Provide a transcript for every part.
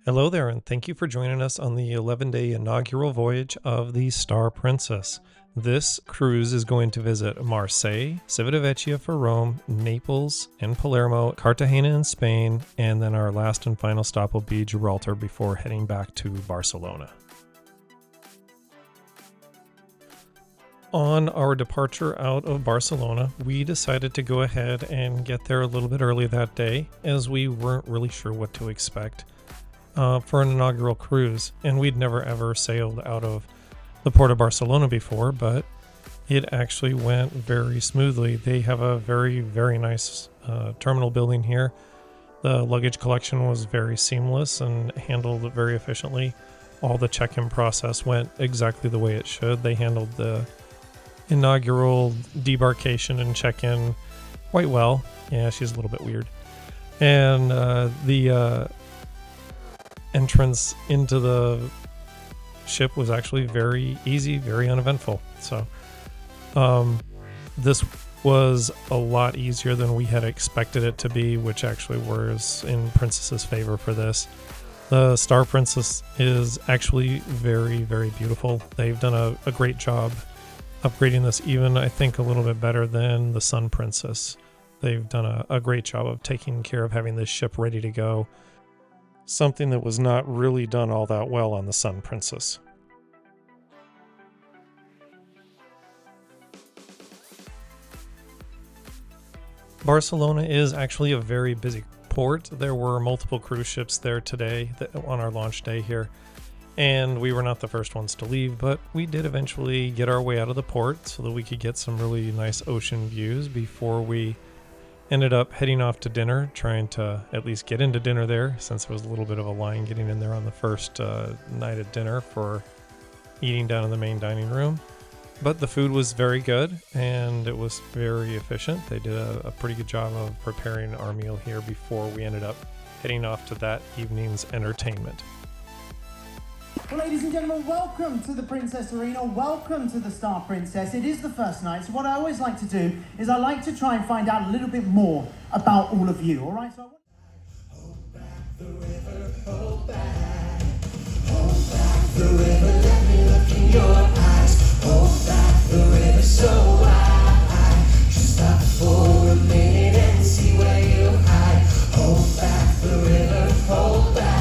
Hello there, and thank you for joining us on the 11-day inaugural voyage of the Star Princess. This cruise is going to visit Marseille, Civitavecchia for Rome, Naples and Palermo, Cartagena in Spain, and then our last and final stop will be Gibraltar before heading back to Barcelona. On our departure out of Barcelona, we decided to go ahead and get there a little bit early that day, as we weren't really sure what to expect for an inaugural cruise, and we'd never ever sailed out of the port of Barcelona before, but it actually went very smoothly. They have a very, very nice terminal building here. The luggage collection was very seamless and handled very efficiently. All the check-in process went exactly the way it should. They handled the inaugural debarkation and check-in quite well. Yeah, she's a little bit weird. And the entrance into the ship was actually very easy, very uneventful. So this was a lot easier than we had expected it to be, which actually was in Princess's favor for this. The Star Princess is actually very, very beautiful. They've done a great job upgrading this, even I think a little bit better than the Sun Princess. They've done a great job of taking care of having this ship ready to go. Something that was not really done all that well on the Sun Princess. Barcelona is actually a very busy port. There were multiple cruise ships there today on our launch day here, and we were not the first ones to leave, but we did eventually get our way out of the port so that we could get some really nice ocean views before we ended up heading off to dinner, trying to at least get into dinner there, since there was a little bit of a line getting in there on the first night at dinner for eating down in the main dining room. But the food was very good and it was very efficient. They did a pretty good job of preparing our meal here before we ended up heading off to that evening's entertainment. Well, ladies and gentlemen, welcome to the Princess Arena. Welcome to the Star Princess. It is the first night, so what I always like to do is I like to try and find out a little bit more about all of you, all right? So hold back the river, hold back the river, let me look in your eyes. Hold back the river so I just stop for a minute and see where you hide. Hold back the river, hold back.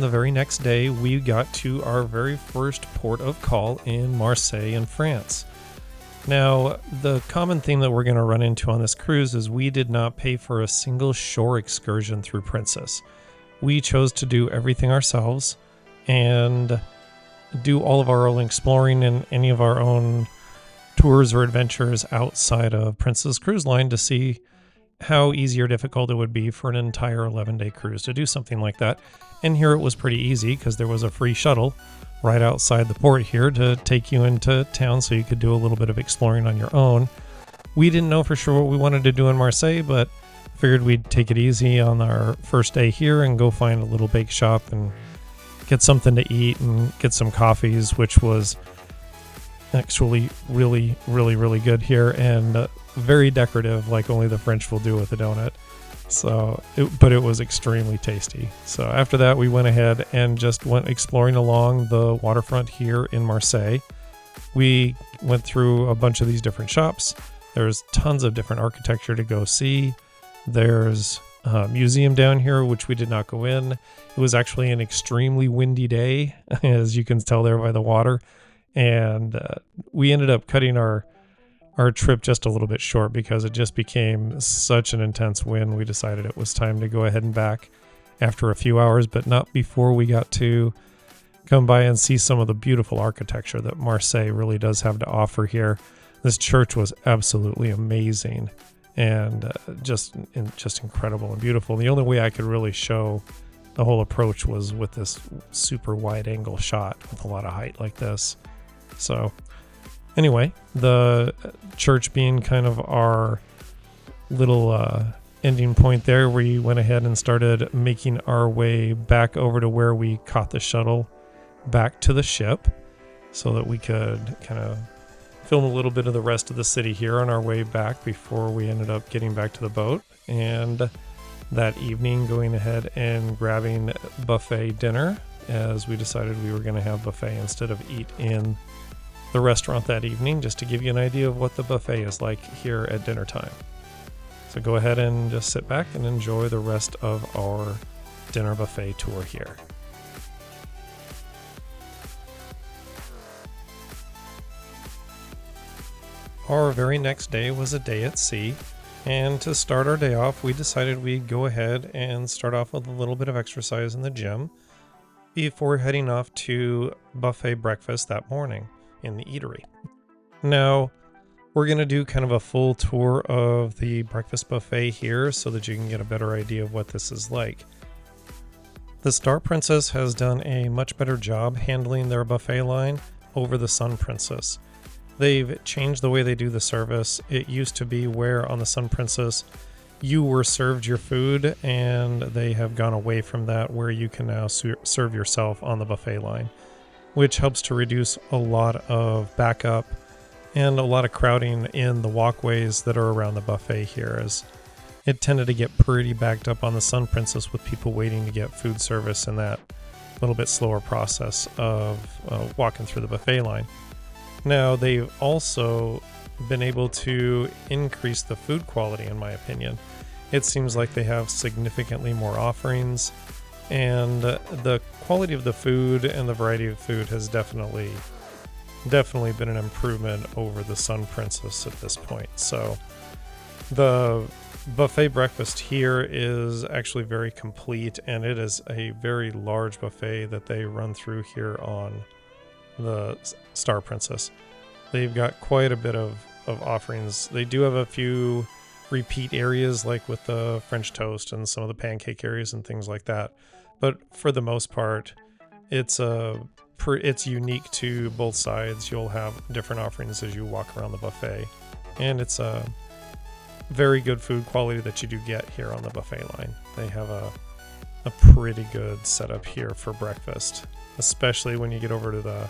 the very next day, we got to our very first port of call in Marseille in France. Now, the common theme that we're going to run into on this cruise is we did not pay for a single shore excursion through Princess. We chose to do everything ourselves and do all of our own exploring and any of our own tours or adventures outside of Princess Cruise Line to see how easy or difficult it would be for an entire 11-day cruise to do something like that. And here it was pretty easy because there was a free shuttle right outside the port here to take you into town so you could do a little bit of exploring on your own. We didn't know for sure what we wanted to do in Marseille, but figured we'd take it easy on our first day here and go find a little bake shop and get something to eat and get some coffees, which was actually really, really, really good here and very decorative, like only the French will do with a donut. But it was extremely tasty. So after that, we went ahead and just went exploring along the waterfront here in Marseille. We went through a bunch of these different shops. There's tons of different architecture to go see. There's a museum down here, which we did not go in. It was actually an extremely windy day, as you can tell there by the water. And we ended up cutting our trip just a little bit short because it just became such an intense wind. We decided it was time to go ahead and back after a few hours, but not before we got to come by and see some of the beautiful architecture that Marseille really does have to offer here. This church was absolutely amazing and just incredible and beautiful. And the only way I could really show the whole approach was with this super wide angle shot with a lot of height like this. So anyway, the church being kind of our little ending point there, we went ahead and started making our way back over to where we caught the shuttle back to the ship so that we could kind of film a little bit of the rest of the city here on our way back before we ended up getting back to the boat. And that evening going ahead and grabbing buffet dinner, as we decided we were going to have buffet instead of eat in the restaurant that evening, just to give you an idea of what the buffet is like here at dinner time. So go ahead and just sit back and enjoy the rest of our dinner buffet tour here. Our very next day was a day at sea, and to start our day off, we decided we'd go ahead and start off with a little bit of exercise in the gym before heading off to buffet breakfast that morning in the Eatery. Now, we're going to do kind of a full tour of the breakfast buffet here so that you can get a better idea of what this is like. The Star Princess has done a much better job handling their buffet line over the Sun Princess. They've changed the way they do the service. It used to be where on the Sun Princess you were served your food, and they have gone away from that where you can now serve yourself on the buffet line, which helps to reduce a lot of backup and a lot of crowding in the walkways that are around the buffet here, as it tended to get pretty backed up on the Sun Princess with people waiting to get food service in that little bit slower process of walking through the buffet line. Now, they've also been able to increase the food quality, in my opinion. It seems like they have significantly more offerings, and the quality of the food and the variety of food has definitely been an improvement over the Sun Princess at this point. So the buffet breakfast here is actually very complete, and it is a very large buffet that they run through here on the Star Princess. They've got quite a bit of offerings. They do have a few repeat areas, like with the French toast and some of the pancake areas and things like that. But for the most part, it's unique to both sides. You'll have different offerings as you walk around the buffet, and it's a very good food quality that you do get here on the buffet line. They have a pretty good setup here for breakfast, especially when you get over to the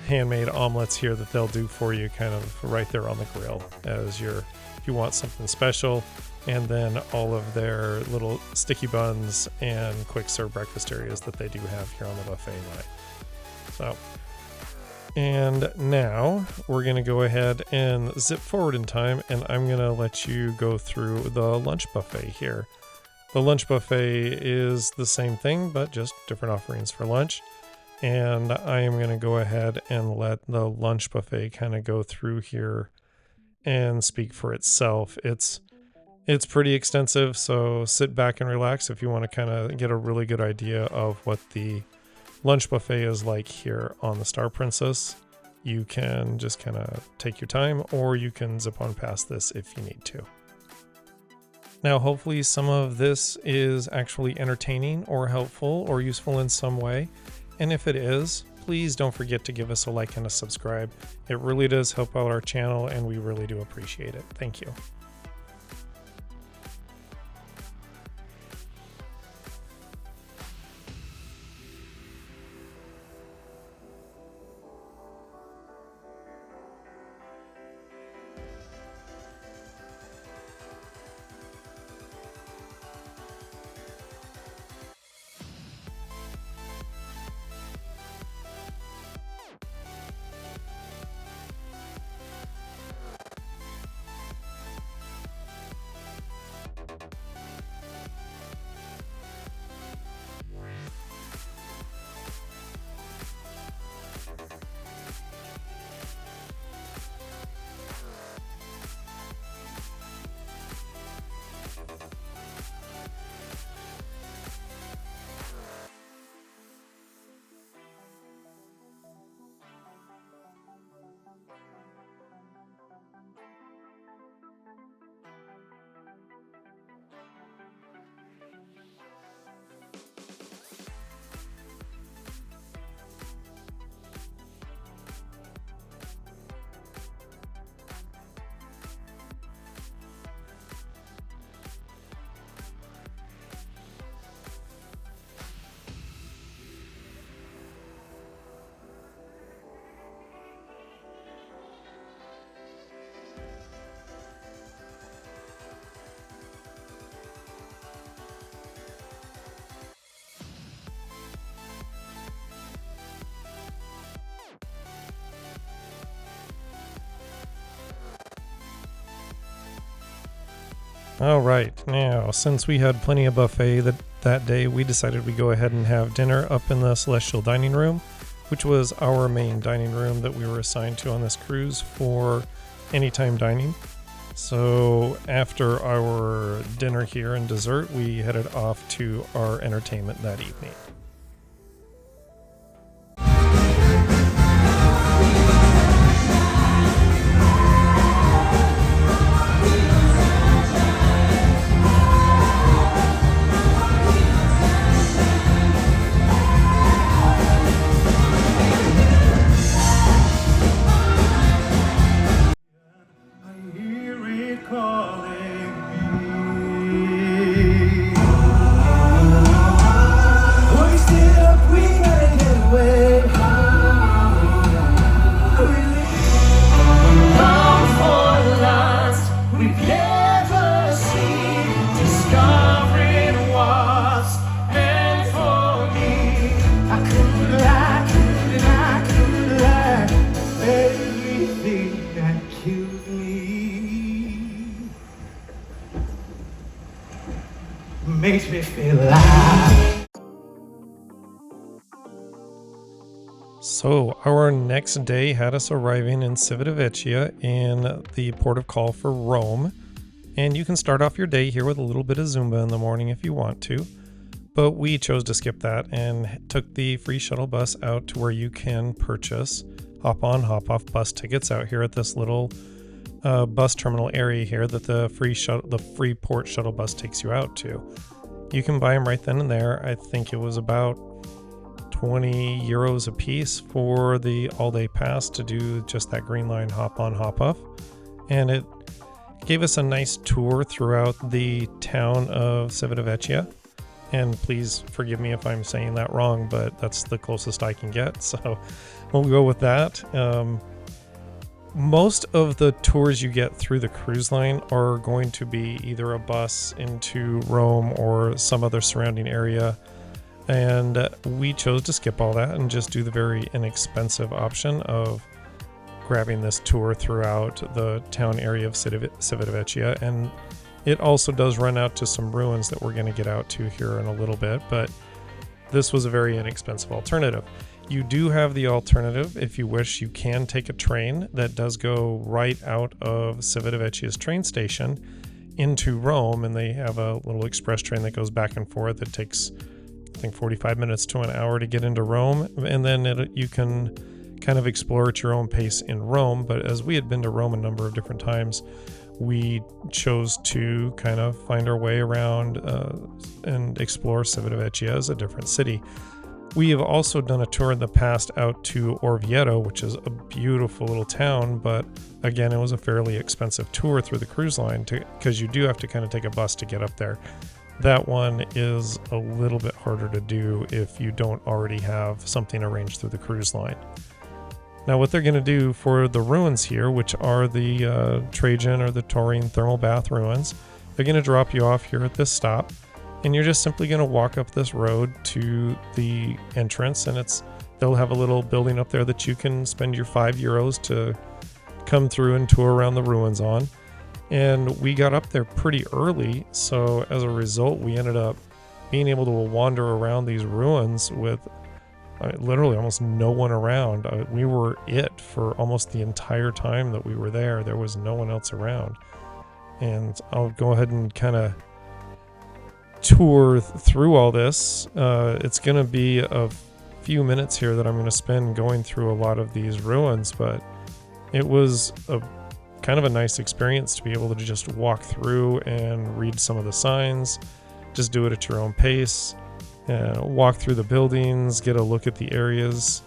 handmade omelets here that they'll do for you kind of right there on the grill if you want something special, and then all of their little sticky buns and quick serve breakfast areas that they do have here on the buffet line. So, and now we're going to go ahead and zip forward in time, and I'm going to let you go through the lunch buffet here. The lunch buffet is the same thing, but just different offerings for lunch. And I am going to go ahead and let the lunch buffet kind of go through here and speak for itself. It's pretty extensive, so sit back and relax if you want to kind of get a really good idea of what the lunch buffet is like here on the Star Princess. You can just kind of take your time, or you can zip on past this if you need to. Now, hopefully some of this is actually entertaining or helpful or useful in some way. And if it is, please don't forget to give us a like and a subscribe. It really does help out our channel, and we really do appreciate it. Thank you. All right, now since we had plenty of buffet that day, we decided we'd go ahead and have dinner up in the Celestial Dining Room, which was our main dining room that we were assigned to on this cruise for anytime dining. So after our dinner here and dessert, we headed off to our entertainment that evening. Makes me feel alive. So our next day had us arriving in Civitavecchia in the port of call for Rome. And you can start off your day here with a little bit of Zumba in the morning if you want to. But we chose to skip that and took the free shuttle bus out to where you can purchase hop on, hop off bus tickets out here at this little bus terminal area here that the free port shuttle bus takes you out to. You can buy them right then and there. I think it was about 20 euros a piece for the all-day pass to do just that green line hop on, hop off. And it gave us a nice tour throughout the town of Civitavecchia. And please forgive me if I'm saying that wrong, but that's the closest I can get. So we'll go with that. Most of the tours you get through the cruise line are going to be either a bus into Rome or some other surrounding area. And we chose to skip all that and just do the very inexpensive option of grabbing this tour throughout the town area of Civitavecchia. And It also does run out to some ruins that we're going to get out to here in a little bit, but this was a very inexpensive alternative. You do have the alternative, if you wish, you can take a train that does go right out of Civitavecchia's train station into Rome, and they have a little express train that goes back and forth. It takes, I think, 45 minutes to an hour to get into Rome, and then you can kind of explore at your own pace in Rome. But as we had been to Rome a number of different times, we chose to kind of find our way around and explore Civitavecchia as a different city. We have also done a tour in the past out to Orvieto, which is a beautiful little town, but again, it was a fairly expensive tour through the cruise line because you do have to kind of take a bus to get up there. That one is a little bit harder to do if you don't already have something arranged through the cruise line. Now, what they're going to do for the ruins here, which are the Trajan or the Taurine thermal bath ruins, they're going to drop you off here at this stop, and you're just simply going to walk up this road to the entrance, and they'll have a little building up there that you can spend your €5 to come through and tour around the ruins on. And we got up there pretty early, so as a result, we ended up being able to wander around these ruins with literally almost no one around. We were it for almost the entire time that we were there. There was no one else around. And I'll go ahead and kind of tour through all this. It's going to be a few minutes here that I'm going to spend going through a lot of these ruins, but it was a kind of a nice experience to be able to just walk through and read some of the signs, just do it at your own pace. Walk through the buildings, get a look at the areas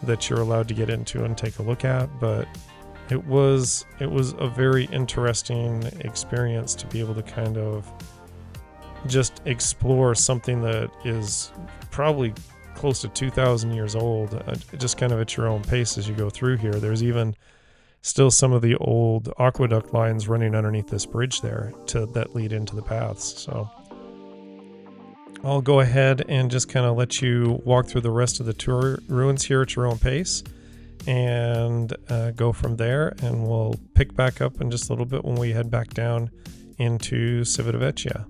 that you're allowed to get into and take a look at. But it was a very interesting experience to be able to kind of just explore something that is probably close to 2,000 years old, just kind of at your own pace as you go through here. There's even still some of the old aqueduct lines running underneath this bridge there that lead into the paths. So I'll go ahead and just kind of let you walk through the rest of the tour ruins here at your own pace and go from there. And we'll pick back up in just a little bit when we head back down into Civitavecchia.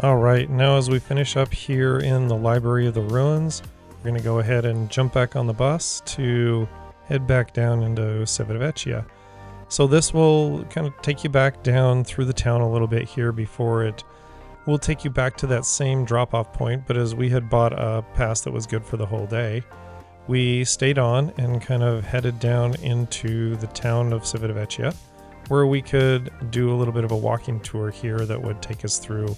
All right, now as we finish up here in the Library of the Ruins, we're going to go ahead and jump back on the bus to head back down into Civitavecchia. So this will kind of take you back down through the town a little bit here before it will take you back to that same drop-off point, but as we had bought a pass that was good for the whole day, we stayed on and kind of headed down into the town of Civitavecchia, where we could do a little bit of a walking tour here that would take us through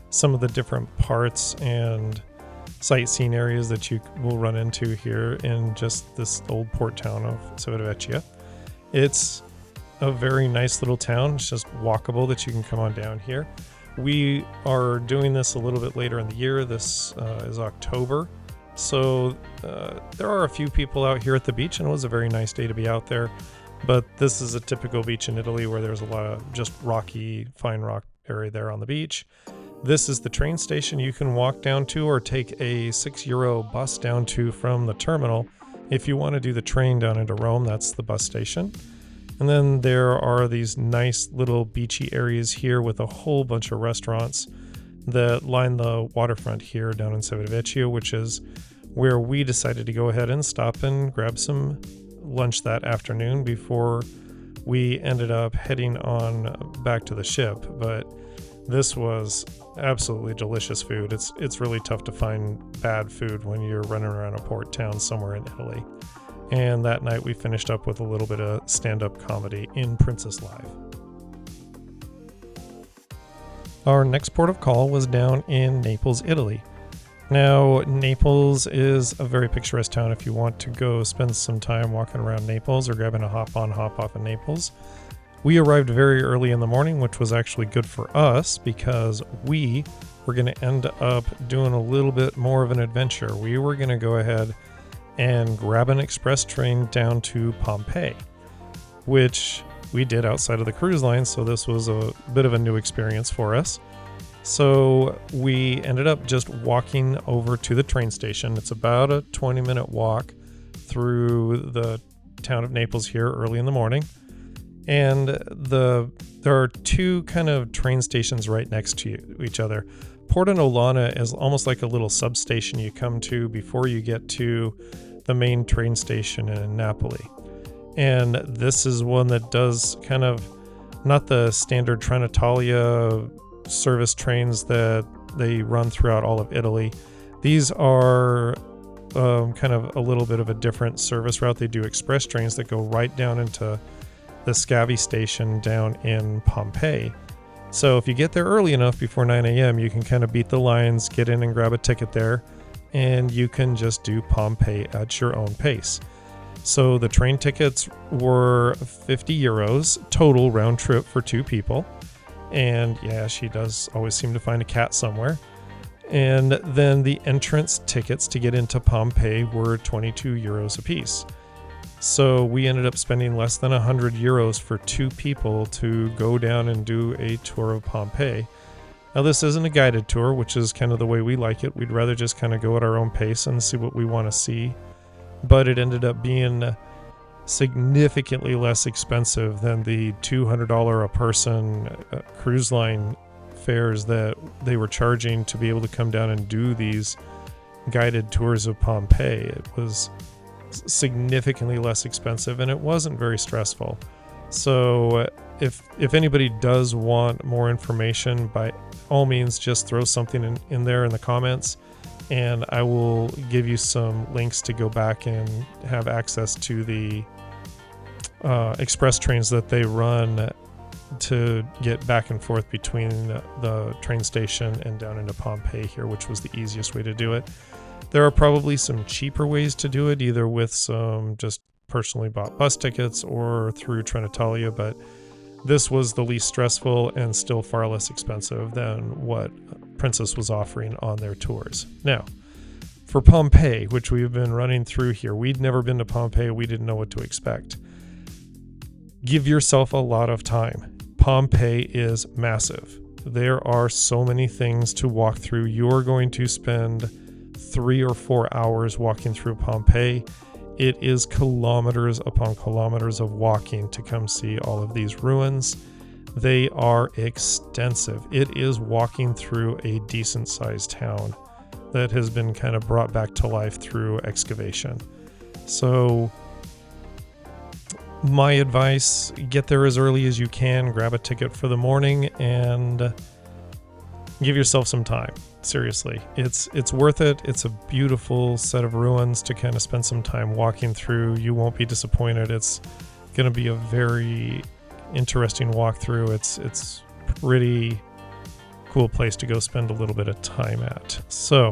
some of the different parts and sightseeing areas that you will run into here in just this old port town of Civitavecchia. It's a very nice little town. It's just walkable that you can come on down here. We are doing this a little bit later in the year. This is October. So there are a few people out here at the beach, and it was a very nice day to be out there. But this is a typical beach in Italy where there's a lot of just rocky, fine rock area there on the beach. This is the train station you can walk down to or take a €6 bus down to from the terminal. If you want to do the train down into Rome, that's the bus station. And then there are these nice little beachy areas here with a whole bunch of restaurants that line the waterfront here down in Civitavecchia, which is where we decided to go ahead and stop and grab some lunch that afternoon before we ended up heading on back to the ship. But this was absolutely delicious food. It's really tough to find bad food when you're running around a port town somewhere in Italy. And that night we finished up with a little bit of stand-up comedy in Princess Live. Our next port of call was down in Naples, Italy. Now, Naples is a very picturesque town if you want to go spend some time walking around Naples or grabbing a hop-on, hop-off in Naples. We arrived very early in the morning, which was actually good for us because we were going to end up doing a little bit more of an adventure. We were going to go ahead and grab an express train down to Pompeii, which we did outside of the cruise line, so this was a bit of a new experience for us. So we ended up just walking over to the train station. It's about a 20-minute walk through the town of Naples here early in the morning. And there are two kind of train stations right next to each other. Porta Nolana is almost like a little substation you come to before you get to the main train station in Napoli. And this is one that does kind of not the standard Trenitalia service trains that they run throughout all of Italy. These are kind of a little bit of a different service route. They do express trains that go right down into the Scavi station down in Pompeii. So if you get there early enough before 9 a.m., you can kind of beat the lines, get in and grab a ticket there, and you can just do Pompeii at your own pace. So the train tickets were €50 total round trip for two people. And yeah, she does always seem to find a cat somewhere. And then the entrance tickets to get into Pompeii were €22 a piece. So we ended up spending less than €100 for two people to go down and do a tour of Pompeii. Now, this isn't a guided tour, which is kind of the way we like it. We'd rather just kind of go at our own pace and see what we want to see. But it ended up being significantly less expensive than the $200 a person cruise line fares that they were charging to be able to come down and do these guided tours of Pompeii. It was significantly less expensive, and it wasn't very stressful. So if anybody does want more information, by all means just throw something in there in the comments, and I will give you some links to go back and have access to the express trains that they run to get back and forth between the train station and down into Pompeii here, which was the easiest way to do it. There are probably some cheaper ways to do it, either with some just personally bought bus tickets or through Trenitalia, but this was the least stressful and still far less expensive than what Princess was offering on their tours. Now, for Pompeii, which we've been running through here, we'd never been to Pompeii. We didn't know what to expect. Give yourself a lot of time. Pompeii is massive. There are so many things to walk through. You're going to spend 3 or 4 hours walking through Pompeii. It is kilometers upon kilometers of walking to come see all of these ruins. They are extensive. It is walking through a decent sized town that has been kind of brought back to life through excavation. So my advice, get there as early as you can, grab a ticket for the morning, and give yourself some time. Seriously, it's worth it. It's a beautiful set of ruins to kind of spend some time walking through. You won't be disappointed. It's going to be a very interesting walkthrough. It's pretty cool place to go spend a little bit of time at. So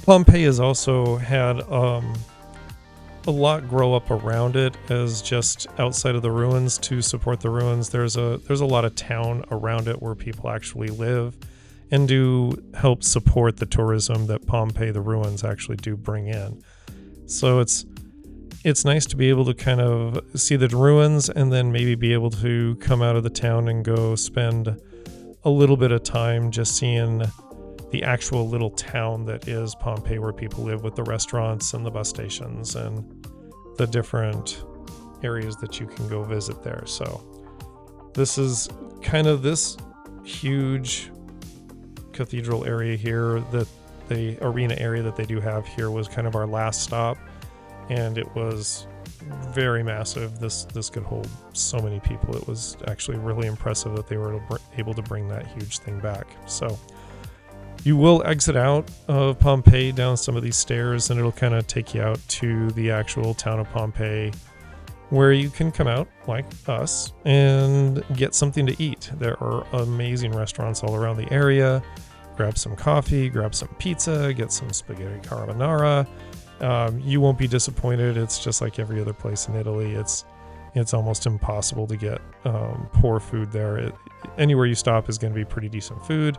Pompeii has also had a lot grow up around it as just outside of the ruins to support the ruins. There's a lot of town around it where people actually live and do help support the tourism that Pompeii, the ruins, actually do bring in. So it's nice to be able to kind of see the ruins and then maybe be able to come out of the town and go spend a little bit of time just seeing the actual little town that is Pompeii, where people live, with the restaurants and the bus stations and the different areas that you can go visit there. So this is kind of this huge cathedral area here, that the arena area that they do have here was kind of our last stop, and it was very massive. This could hold so many people. It was actually really impressive that they were able to bring that huge thing back. So you will exit out of Pompeii down some of these stairs, and it'll kind of take you out to the actual town of Pompeii, where you can come out like us and get something to eat. There are amazing restaurants all around the area. Grab some coffee, grab some pizza, get some spaghetti carbonara. You won't be disappointed. It's just like every other place in Italy. It's almost impossible to get poor food there. Anywhere you stop is going to be pretty decent food.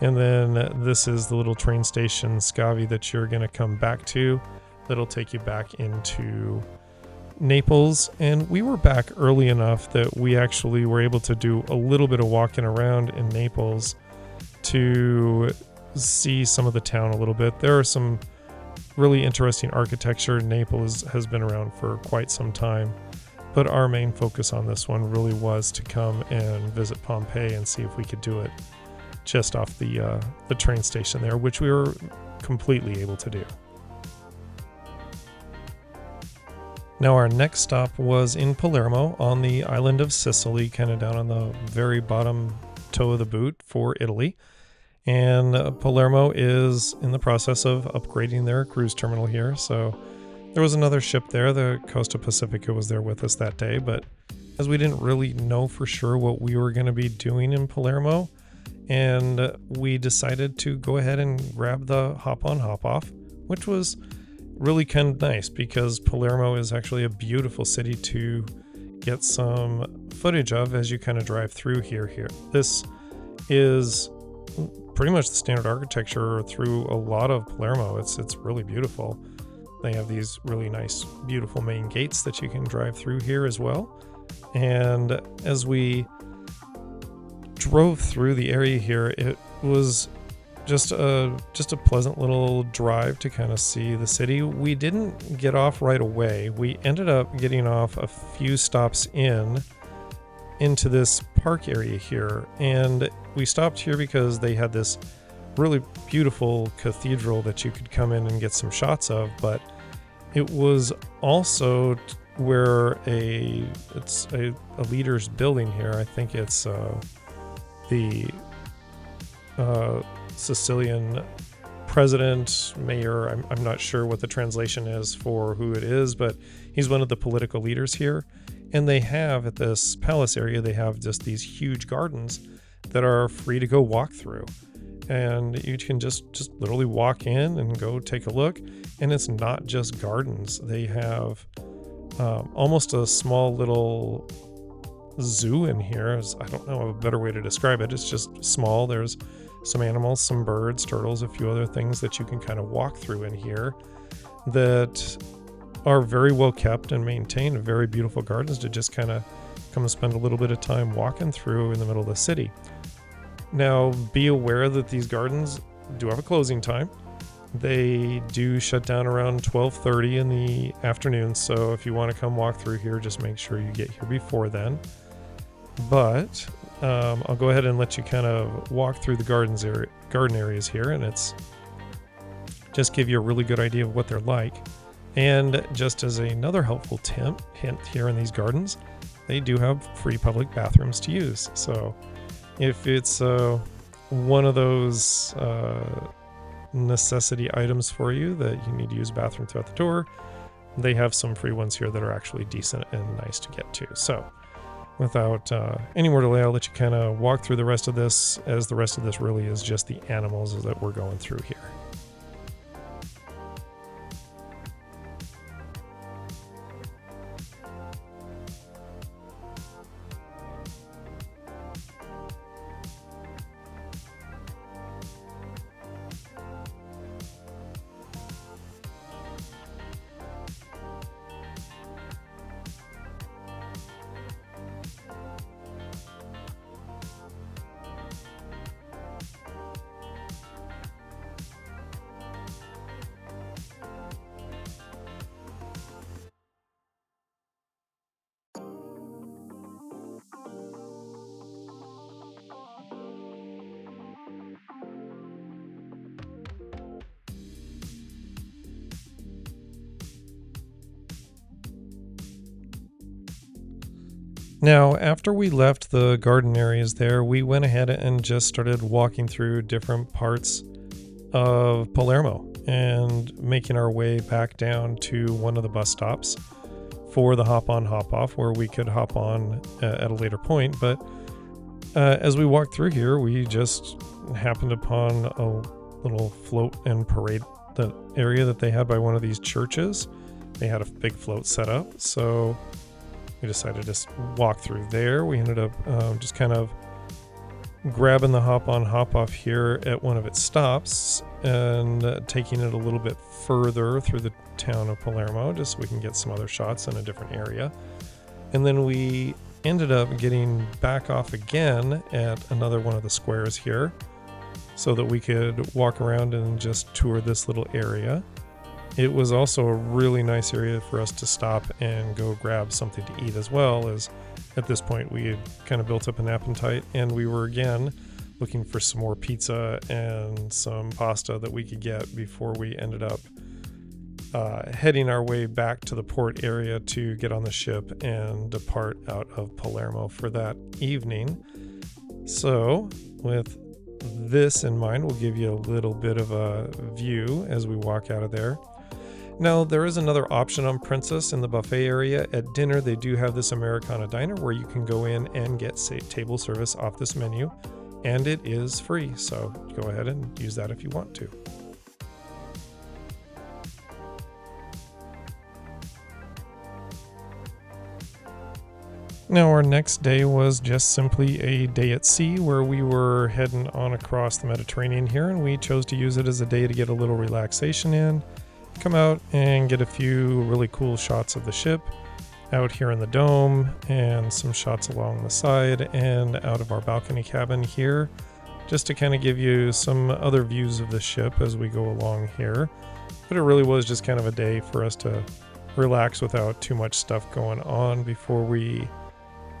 And then this is the little train station, Scavi, that you're going to come back to. That'll take you back into Naples. And we were back early enough that we actually were able to do a little bit of walking around in Naples to see some of the town a little bit. There are some really interesting architecture. Naples has been around for quite some time, but our main focus on this one really was to come and visit Pompeii and see if we could do it just off the train station there, which we were completely able to do. Now our next stop was in Palermo on the island of Sicily, kind of down on the very bottom toe of the boot for Italy. And Palermo is in the process of upgrading their cruise terminal here. So there was another ship there, the Costa Pacifica was there with us that day, but as we didn't really know for sure what we were going to be doing in Palermo, and we decided to go ahead and grab the hop on hop off, which was really kind of nice because Palermo is actually a beautiful city to get some footage of as you kind of drive through here. This is pretty much the standard architecture through a lot of Palermo. It's really beautiful. They have these really nice, beautiful main gates that you can drive through here as well. And as we drove through the area here, it was just a pleasant little drive to kind of see the city. We didn't get off right away. We ended up getting off a few stops into this park area here, and we stopped here because they had this really beautiful cathedral that you could come in and get some shots of, but it was also where it's a leader's building here. I think it's the Sicilian president, mayor. I'm not sure what the translation is for who it is, but he's one of the political leaders here. And they have, at this palace area, they have just these huge gardens that are free to go walk through. And you can just literally walk in and go take a look. And it's not just gardens. They have almost a small little zoo in here. I don't know a better way to describe it. It's just small. There's some animals, some birds, turtles, a few other things that you can kind of walk through in here that are very well kept and maintained, very beautiful gardens to just kind of come and spend a little bit of time walking through in the middle of the city. Now, be aware that these gardens do have a closing time. They do shut down around 12:30 in the afternoon, so if you want to come walk through here, just make sure you get here before then. But I'll go ahead and let you kind of walk through the garden areas here, and it's just give you a really good idea of what they're like. And just as another helpful hint here in these gardens, they do have free public bathrooms to use. So if it's one of those necessity items for you that you need to use a bathroom throughout the tour. They have some free ones here that are actually decent and nice to get to. So without any more delay, I'll let you kind of walk through the rest of this, as the rest of this really is just the animals that we're going through here. Now, after we left the garden areas there, we went ahead and just started walking through different parts of Palermo and making our way back down to one of the bus stops for the hop on, hop off, where we could hop on at a later point. But as we walked through here, we just happened upon a little float and parade, the area that they had by one of these churches. They had a big float set up, so we decided to walk through there. We ended up just kind of grabbing the hop on, hop off here at one of its stops and taking it a little bit further through the town of Palermo, just so we can get some other shots in a different area. And then we ended up getting back off again at another one of the squares here so that we could walk around and just tour this little area. It was also a really nice area for us to stop and go grab something to eat, as well as at this point we had kind of built up an appetite, and we were again looking for some more pizza and some pasta that we could get before we ended up heading our way back to the port area to get on the ship and depart out of Palermo for that evening. So with this in mind, we'll give you a little bit of a view as we walk out of there. Now, there is another option on Princess in the buffet area. At dinner, they do have this Americana diner where you can go in and get table service off this menu, and it is free, so go ahead and use that if you want to. Now, our next day was just simply a day at sea, where we were heading on across the Mediterranean here, and we chose to use it as a day to get a little relaxation in, come out and get a few really cool shots of the ship out here in the dome, and some shots along the side and out of our balcony cabin here, just to kind of give you some other views of the ship as we go along here. But it really was just kind of a day for us to relax without too much stuff going on before we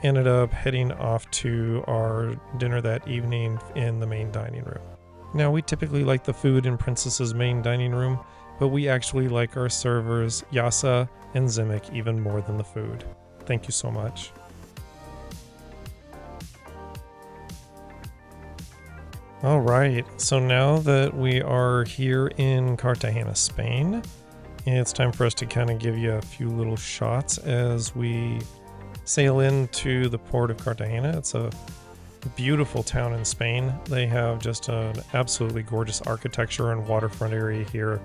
ended up heading off to our dinner that evening in the main dining room. Now, we typically like the food in Princess's main dining room, but we actually like our servers, Yasa and Zimik, even more than the food. Thank you so much. All right, so now that we are here in Cartagena, Spain, it's time for us to kind of give you a few little shots as we sail into the port of Cartagena. It's a beautiful town in Spain. They have just an absolutely gorgeous architecture and waterfront area here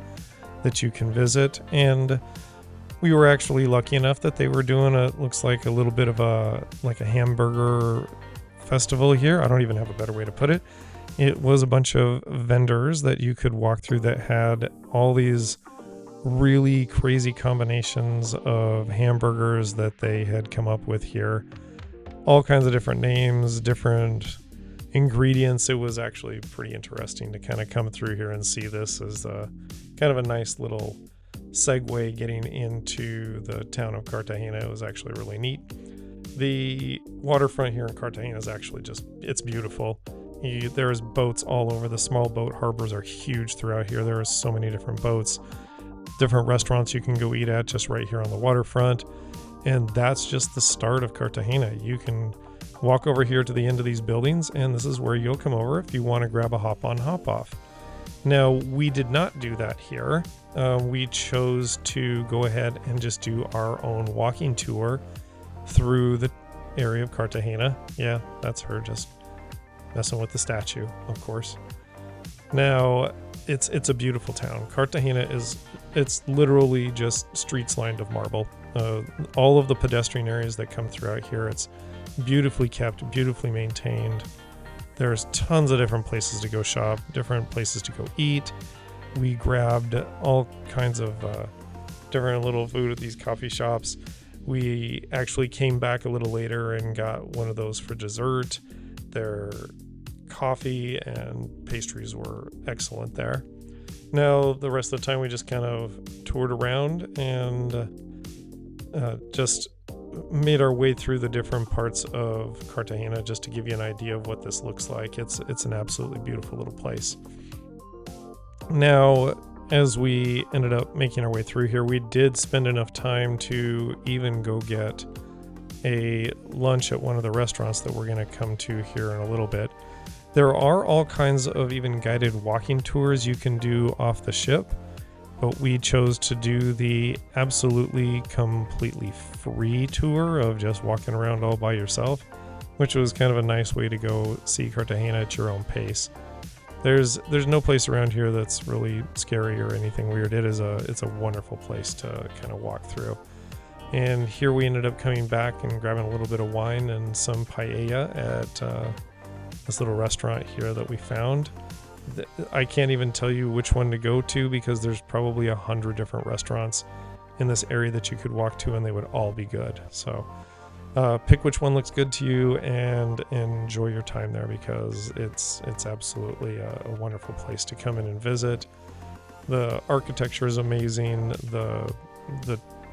that you can visit, and we were actually lucky enough that they were doing looks like a little bit of a hamburger festival here. I don't even have a better way to put it. It was a bunch of vendors that you could walk through that had all these really crazy combinations of hamburgers that they had come up with here. All kinds of different names, different ingredients. It was actually pretty interesting to kind of come through here and see this as kind of a nice little segue getting into the town of Cartagena. It was actually really neat. The waterfront here in Cartagena is actually it's beautiful. There's boats all over. The small boat harbors are huge throughout here. There are so many different boats, different restaurants you can go eat at just right here on the waterfront. And that's just the start of Cartagena. You can walk over here to the end of these buildings, and this is where you'll come over if you want to grab a hop on, hop off. Now, we did not do that here. We chose to go ahead and just do our own walking tour through the area of Cartagena. Yeah, that's her just messing with the statue, of course. Now, it's a beautiful town. Cartagena it's literally just streets lined of marble. All of the pedestrian areas that come throughout here, it's beautifully kept, beautifully maintained. There's tons of different places to go shop, different places to go eat. We grabbed all kinds of different little food at these coffee shops. We actually came back a little later and got one of those for dessert. Their coffee and pastries were excellent there. Now, the rest of the time we just kind of toured around and just made our way through the different parts of Cartagena just to give you an idea of what this looks like. It's an absolutely beautiful little place. Now, as we ended up making our way through here, we did spend enough time to even go get a lunch at one of the restaurants that we're going to come to here in a little bit. There are all kinds of even guided walking tours you can do off the ship, but we chose to do the absolutely completely free tour of just walking around all by yourself, which was kind of a nice way to go see Cartagena at your own pace. There's no place around here that's really scary or anything weird. It's a wonderful place to kind of walk through. And here we ended up coming back and grabbing a little bit of wine and some paella at this little restaurant here that we found. I can't even tell you which one to go to because there's probably 100 different restaurants in this area that you could walk to and they would all be good. So pick which one looks good to you and enjoy your time there because it's absolutely a wonderful place to come in and visit. The architecture is amazing. The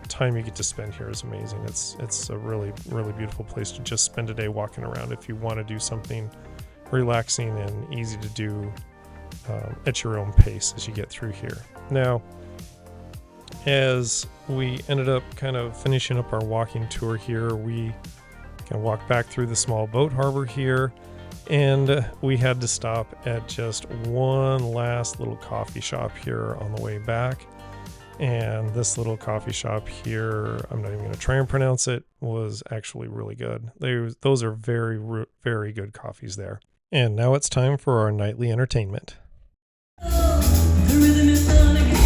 time you get to spend here is amazing. It's a really, really beautiful place to just spend a day walking around if you want to do something relaxing and easy to do at your own pace as you get through here. Now, as we ended up kind of finishing up our walking tour here, we kind of walked back through the small boat harbor here, and we had to stop at just one last little coffee shop here on the way back. And this little coffee shop here, I'm not even going to try and pronounce it, was actually really good. Those are very, very good coffees there. And now it's time for our nightly entertainment. The rhythm is on again.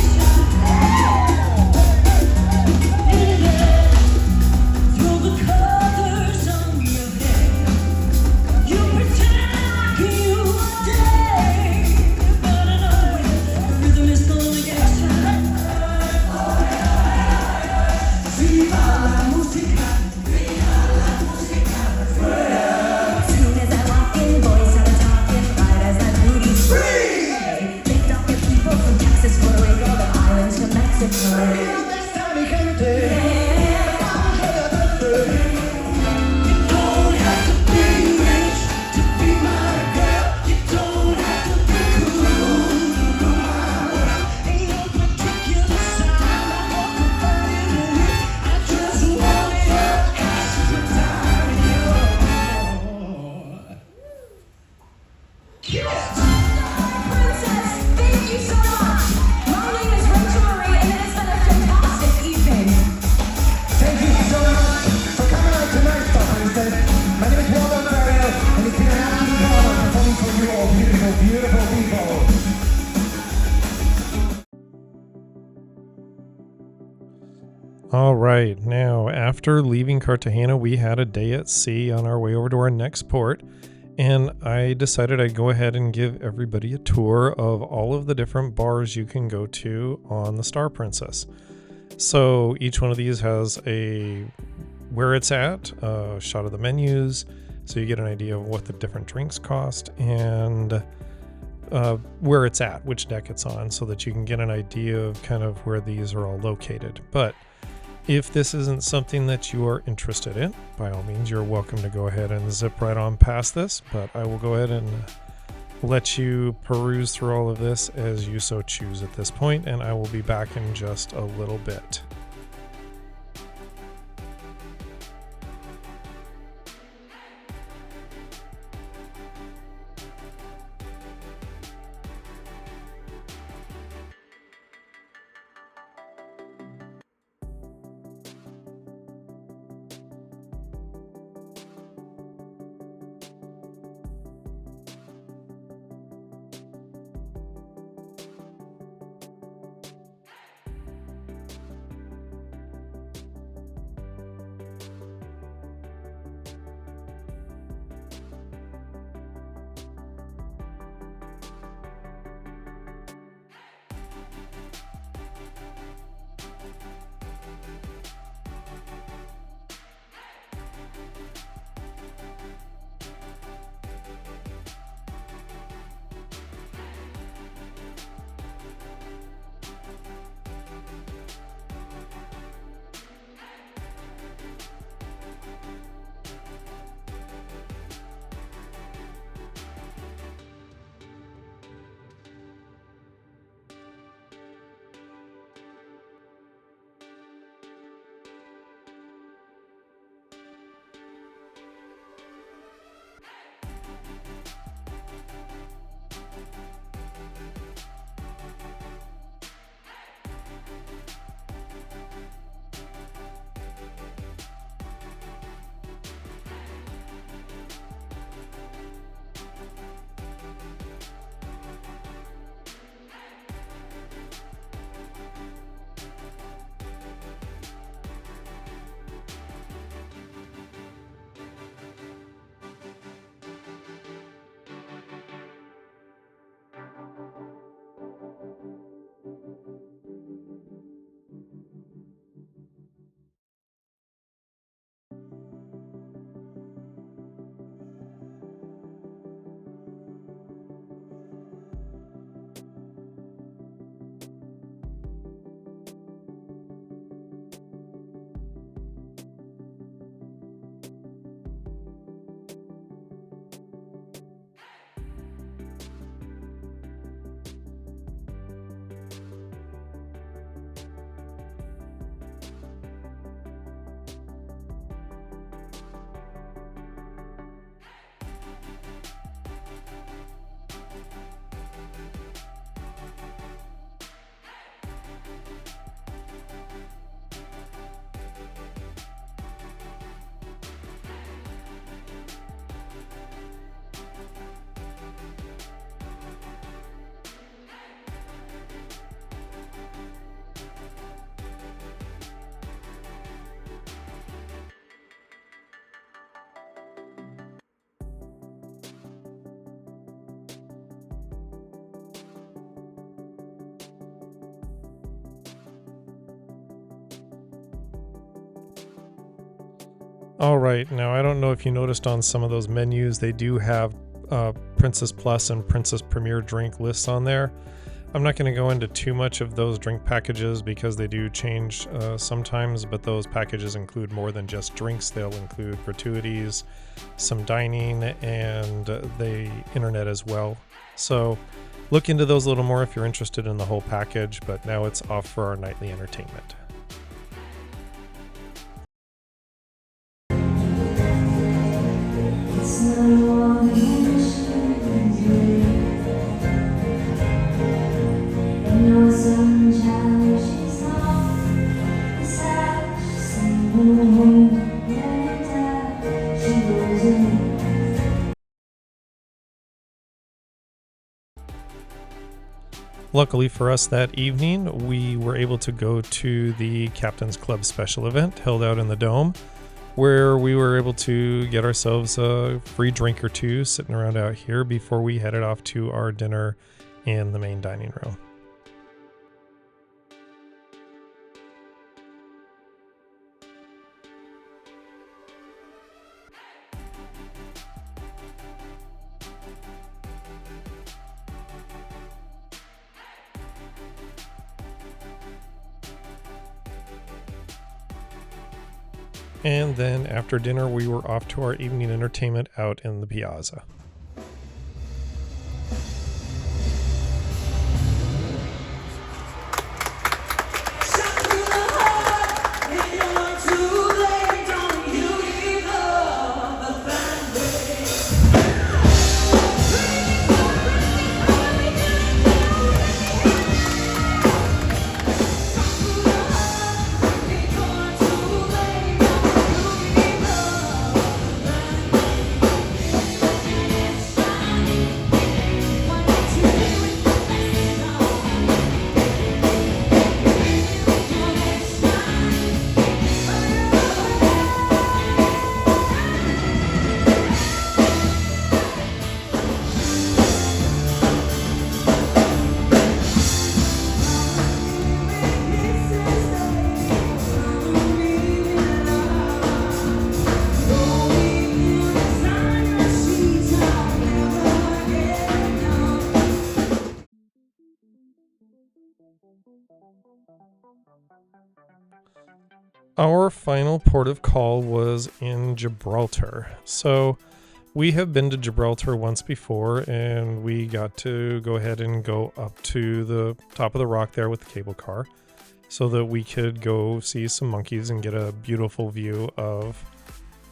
Throw the colors on your head. You pretend like you day, but I know the rhythm is on again. Viva la musica, viva la musica. As soon as I walk in, boys start talking, right as my booty's free. Picked up your people from Texas, Puerto Rico, the islands to Mexico. All right, now after leaving Cartagena, we had a day at sea on our way over to our next port, and I decided I'd go ahead and give everybody a tour of all of the different bars you can go to on the Star Princess. So each one of these has a where it's at, a shot of the menus, so you get an idea of what the different drinks cost, and where it's at, which deck it's on, so that you can get an idea of kind of where these are all located. But if this isn't something that you are interested in, by all means, you're welcome to go ahead and zip right on past this, but I will go ahead and let you peruse through all of this as you so choose at this point, and I will be back in just a little bit. All right, now I don't know if you noticed on some of those menus, they do have Princess Plus and Princess Premier drink lists on there. I'm not going to go into too much of those drink packages because they do change sometimes, but those packages include more than just drinks. They'll include gratuities, some dining, and the internet as well. So look into those a little more if you're interested in the whole package, but now it's off for our nightly entertainment. It's not one no sunshine, she's off. The sad, she's singing. Later, she goes in. Luckily for us that evening, we were able to go to the Captain's Club special event held out in the Dome, where we were able to get ourselves a free drink or two sitting around out here before we headed off to our dinner in the main dining room. And then after dinner, we were off to our evening entertainment out in the piazza. Our final port of call was in Gibraltar. So we have been to Gibraltar once before, and we got to go ahead and go up to the top of the rock there with the cable car so that we could go see some monkeys and get a beautiful view of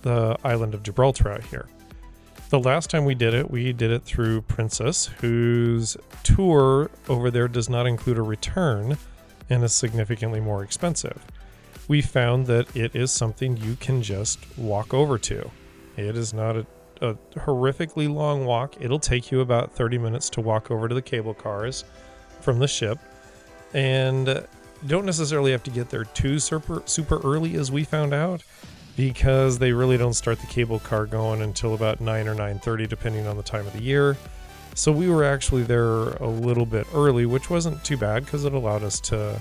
the island of Gibraltar out here. The last time we did it through Princess, whose tour over there does not include a return and is significantly more expensive. We found that it is something you can just walk over to. It is not a horrifically long walk. It'll take you about 30 minutes to walk over to the cable cars from the ship, and you don't necessarily have to get there too super early, as we found out, because they really don't start the cable car going until about 9 or 9:30 depending on the time of the year. So we were actually there a little bit early, which wasn't too bad because it allowed us to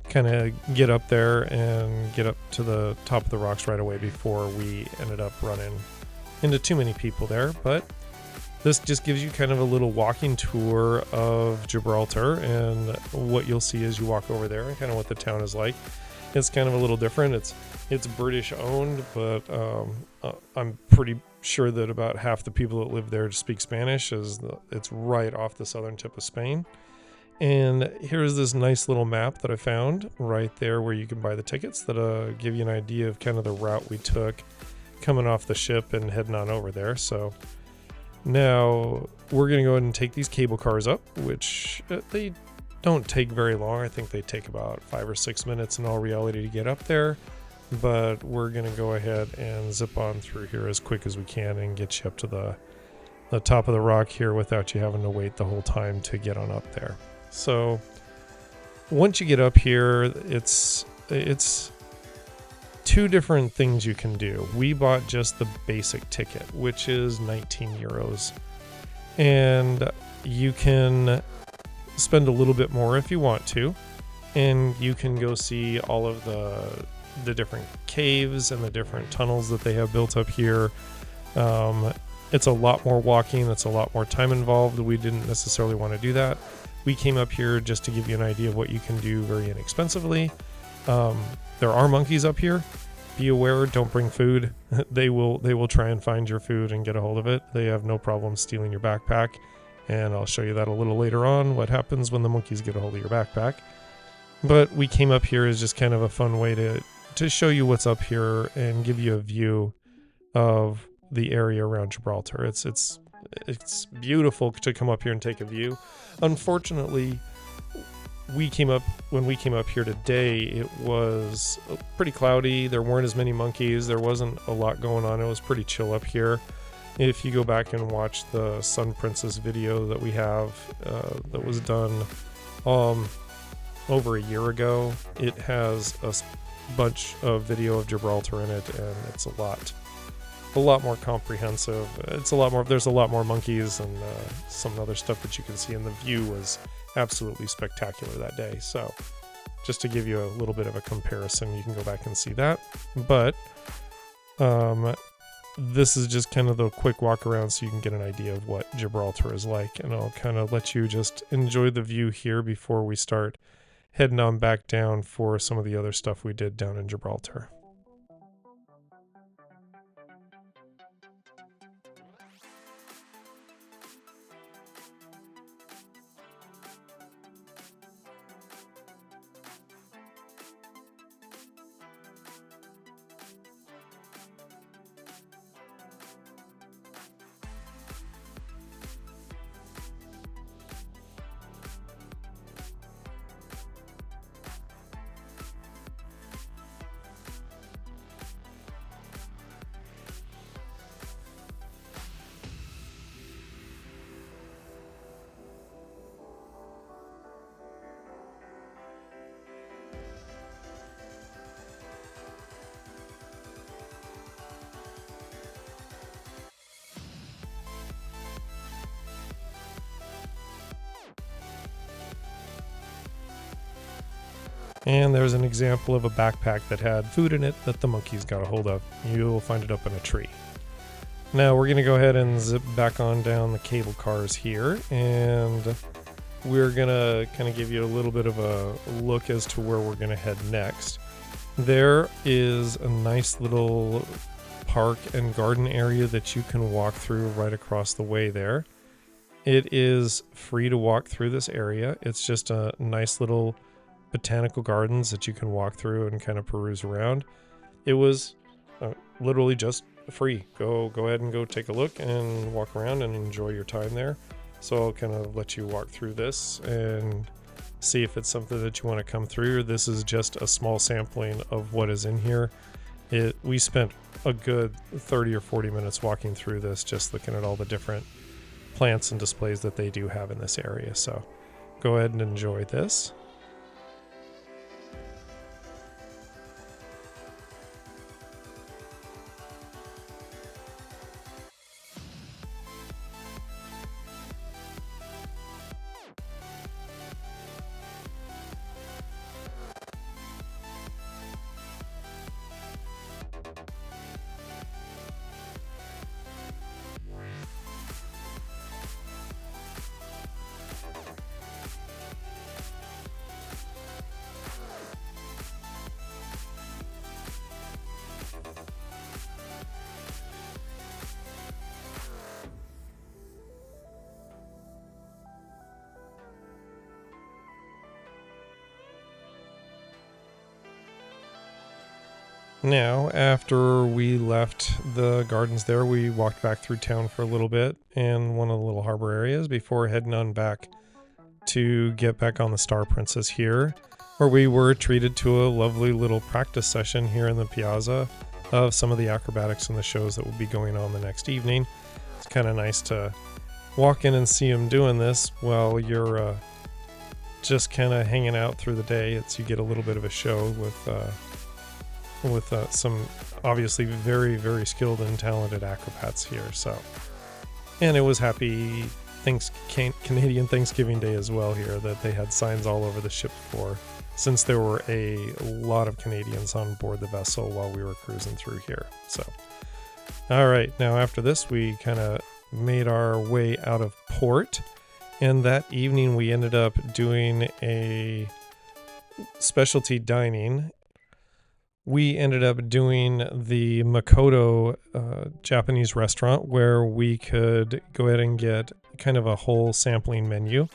kind of get up there and get up to the top of the rocks right away before we ended up running into too many people there. But this just gives you kind of a little walking tour of Gibraltar and what you'll see as you walk over there and kind of what the town is like. It's kind of a little different. It's British owned, but I'm pretty sure that about half the people that live there speak Spanish, as it's right off the southern tip of Spain. And here's this nice little map that I found right there where you can buy the tickets that give you an idea of kind of the route we took coming off the ship and heading on over there. So now we're going to go ahead and take these cable cars up, which they don't take very long. I think they take about 5 or 6 minutes in all reality to get up there. But we're going to go ahead and zip on through here as quick as we can and get you up to the top of the rock here without you having to wait the whole time to get on up there. So once you get up here, it's two different things you can do. We bought just the basic ticket, which is 19 euros. And you can spend a little bit more if you want to. And you can go see all of the different caves and the different tunnels that they have built up here. It's a lot more walking. It's a lot more time involved. We didn't necessarily want to do that. We came up here just to give you an idea of what you can do very inexpensively. There are monkeys up here. Be aware, don't bring food. They will try and find your food and get a hold of it. They have no problem stealing your backpack. And I'll show you that a little later on, what happens when the monkeys get a hold of your backpack. But we came up here as just kind of a fun way to show you what's up here and give you a view of the area around Gibraltar. It's beautiful to come up here and take a view. Unfortunately, when we came up here today, it was pretty cloudy. There weren't as many monkeys. There wasn't a lot going on. It was pretty chill up here. If you go back and watch the Sun Princess video that we have that was done over a year ago, it has a bunch of video of Gibraltar in it, and it's a lot more comprehensive. There's a lot more monkeys and some other stuff that you can see, and the view was absolutely spectacular that day. So just to give you a little bit of a comparison, you can go back and see that. But this is just kind of the quick walk around so you can get an idea of what Gibraltar is like, and I'll kind of let you just enjoy the view here before we start heading on back down for some of the other stuff we did down in Gibraltar. And there's an example of a backpack that had food in it that the monkeys got a hold of. You'll find it up in a tree. Now we're going to go ahead and zip back on down the cable cars here, and we're going to kind of give you a little bit of a look as to where we're going to head next. There is a nice little park and garden area that you can walk through right across the way there. It is free to walk through this area. It's just a nice little botanical gardens that you can walk through and kind of peruse around. It was literally just free. Go ahead and go take a look and walk around and enjoy your time there. So I'll kind of let you walk through this and see if it's something that you want to come through. This is just a small sampling of what is in here. We spent a good 30 or 40 minutes walking through this, just looking at all the different plants and displays that they do have in this area. So go ahead and enjoy this. Now, after we left the gardens there, we walked back through town for a little bit and one of the little harbor areas before heading on back to get back on the Star Princess here, where we were treated to a lovely little practice session here in the piazza of some of the acrobatics and the shows that will be going on the next evening. It's kind of nice to walk in and see them doing this while you're just kind of hanging out through the day. You get a little bit of a show with some obviously very, very skilled and talented acrobats here. So, and it was happy Canadian Thanksgiving Day as well here, that they had signs all over the ship for, since there were a lot of Canadians on board the vessel while we were cruising through here. So, all right, now after this, we kind of made our way out of port, and that evening we ended up doing a specialty dining. We ended up doing the Makoto Japanese restaurant, where we could go ahead and get kind of a whole sampling menu,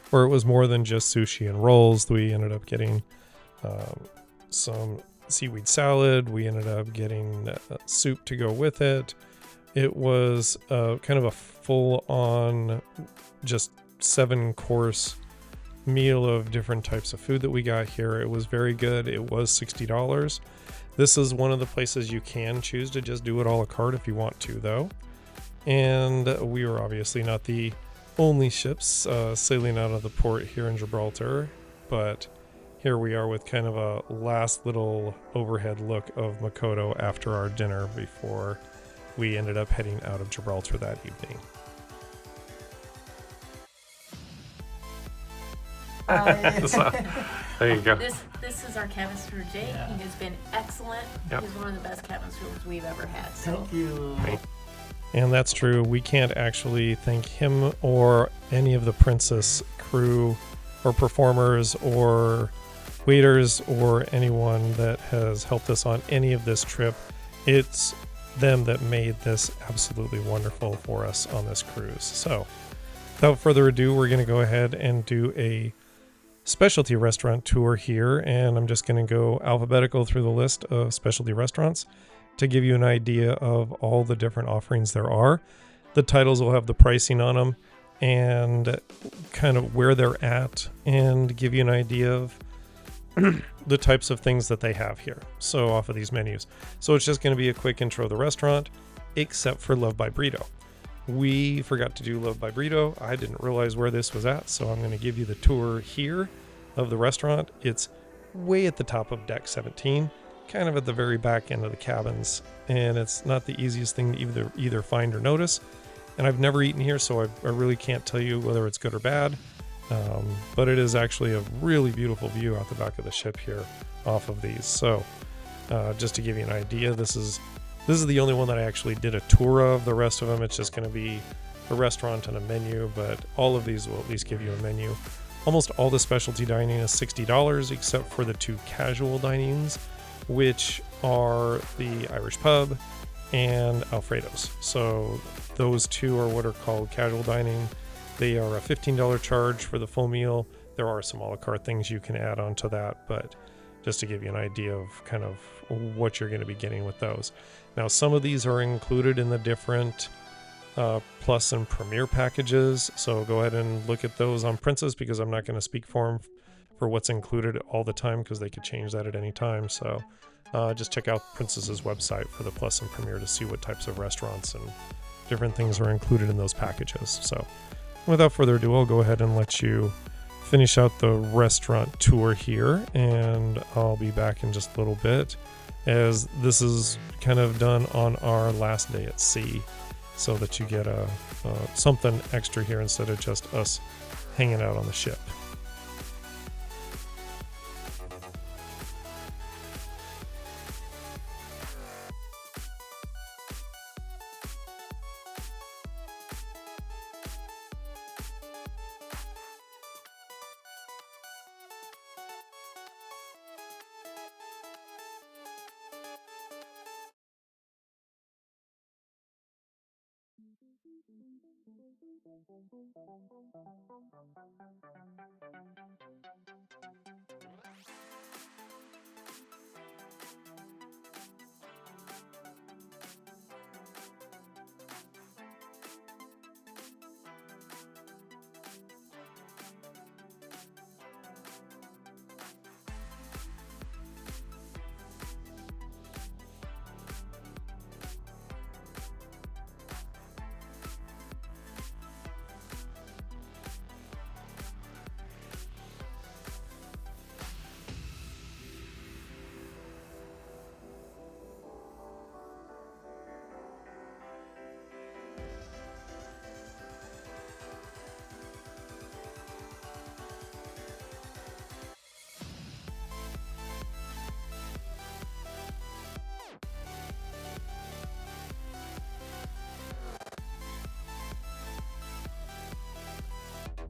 where it was more than just sushi and rolls. We ended up getting some seaweed salad. We ended up getting soup to go with it. It was kind of a full-on, just 7-course meal of different types of food that we got here. It was very good. It was $60. This is one of the places you can choose to just do it a la carte if you want to, though. And we were obviously not the only ships sailing out of the port here in Gibraltar, but here we are with kind of a last little overhead look of Makoto after our dinner before we ended up heading out of Gibraltar that evening. So, there you go. This is our cabin steward, Jay. Yeah. He has been excellent. Yep. He's one of the best cabin stewards we've ever had. So Thank you. And that's true. We can't actually thank him or any of the Princess crew or performers or waiters or anyone that has helped us on any of this trip. It's them that made this absolutely wonderful for us on this cruise. So without further ado, we're going to go ahead and do a specialty restaurant tour here, and I'm just going to go alphabetical through the list of specialty restaurants to give you an idea of all the different offerings there are. The titles will have the pricing on them and kind of where they're at, and give you an idea of the types of things that they have here, so off of these menus. So it's just going to be a quick intro of the restaurant, except for Love by Brito. We forgot to do Love by Brito. I didn't realize where this was at, so I'm going to give you the tour here of the restaurant. It's way at the top of deck 17, kind of at the very back end of the cabins, and it's not the easiest thing to either find or notice. And I've never eaten here, so I really can't tell you whether it's good or bad, but it is actually a really beautiful view out the back of the ship here off of these. So just to give you an idea, this is the only one that I actually did a tour of. The rest of them, it's just going to be a restaurant and a menu, but all of these will at least give you a menu. Almost all the specialty dining is $60, except for the 2 casual dinings, which are the Irish Pub and Alfredo's. So those 2 are what are called casual dining. They are a $15 charge for the full meal. There are some a la carte things you can add on to that, but just to give you an idea of kind of what you're going to be getting with those. Now, some of these are included in the different Plus and Premier packages, so go ahead and look at those on Princess, because I'm not going to speak for them for what's included all the time, because they could change that at any time. So just check out Princess's website for the Plus and Premier to see what types of restaurants and different things are included in those packages. So without further ado, I'll go ahead and let you finish out the restaurant tour here, and I'll be back in just a little bit, as this is kind of done on our last day at sea, so that you get something extra here instead of just us hanging out on the ship.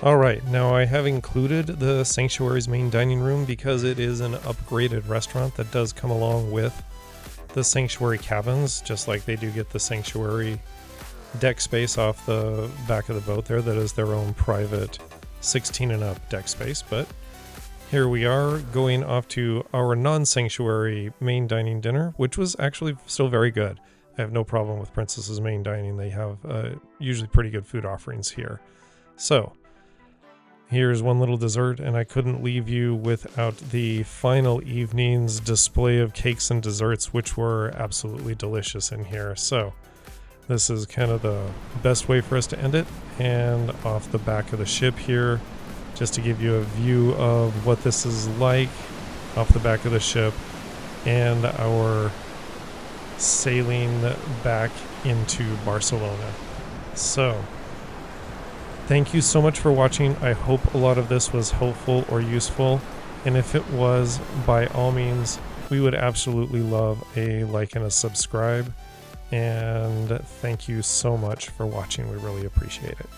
Alright, now I have included the sanctuary's main dining room because it is an upgraded restaurant that does come along with the sanctuary cabins, just like they do get the sanctuary deck space off the back of the boat there. That is their own private 16 and up deck space. But here we are going off to our non-sanctuary main dining dinner, which was actually still very good. I have no problem with Princess's main dining. They have usually pretty good food offerings here. So here's one little dessert, and I couldn't leave you without the final evening's display of cakes and desserts, which were absolutely delicious in here. So this is kind of the best way for us to end it. And off the back of the ship here, just to give you a view of what this is like off the back of the ship and our sailing back into Barcelona. So thank you so much for watching. I hope a lot of this was helpful or useful. And if it was, by all means, we would absolutely love a like and a subscribe. And thank you so much for watching. We really appreciate it.